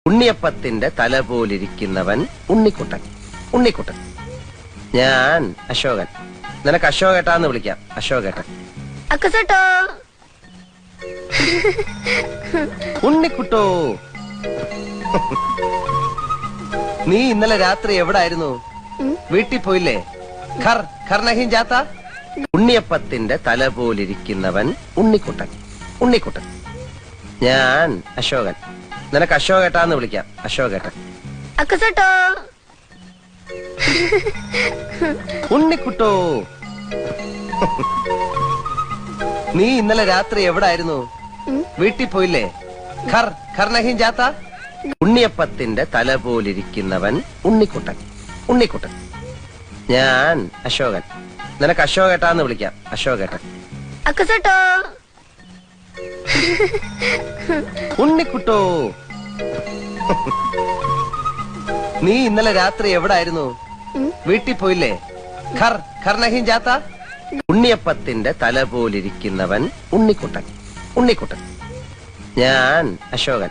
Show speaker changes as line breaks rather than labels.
ഉണ്ണിയപ്പത്തിന്റെ തല പോലിരിക്കുന്നവൻ ഉണ്ണിക്കുട്ടൻ. ഉണ്ണിക്കുട്ടൻ. ഞാൻ അശോകൻ. നിനക്ക് അശോകേട്ടാന്ന് വിളിക്കാം. അശോകേട്ടൻ.
അക്കസട്ടോ.
ഉണ്ണിക്കുട്ടോ. നീ ഇന്നലെ രാത്രി എവിടായിരുന്നു? വീട്ടിൽ പോയില്ലേ? ഖർ ഖർ നഹീം ജാത്ത. ഉണ്ണിയപ്പത്തിന്റെ തല പോലിരിക്കുന്നവൻ ഉണ്ണിക്കുട്ടൻ. ഉണ്ണിക്കുട്ടൻ. ഞാൻ അശോകൻ. നിനക്ക് അശോകേട്ടാന്ന് വിളിക്കാം. അശോകേട്ടൻ.
അക്കസട്ടോ.
ഉണ്ണിക്കുട്ടോ. നീ ഇന്നലെ രാത്രി എവിടായിരുന്നു? വീട്ടിൽ പോയില്ലേ? ഖർ ഖർ നഹീം ജാത്ത. ഉണ്ണിയപ്പത്തിന്റെ തല പോലിരിക്കുന്നവൻ ഉണ്ണിക്കുട്ടൻ. ഉണ്ണിക്കുട്ടൻ. ഞാൻ അശോകൻ. നിനക്ക് അശോകേട്ടാന്ന് വിളിക്കാം. അശോകേട്ടൻ.
അക്കസട്ടോ.
ഉണ്ണിക്കുട്ടോ. നീ ഇന്നലെ രാത്രി എവിടായിരുന്നു? വീട്ടിൽ പോയില്ലേ? ഖർ ഖർ നഹീം ജാത്ത. ഉണ്ണിയപ്പത്തിന്റെ തല പോലിരിക്കുന്നവൻ ഉണ്ണിക്കുട്ടൻ. ഉണ്ണിക്കുട്ടൻ. ഞാൻ അശോകൻ.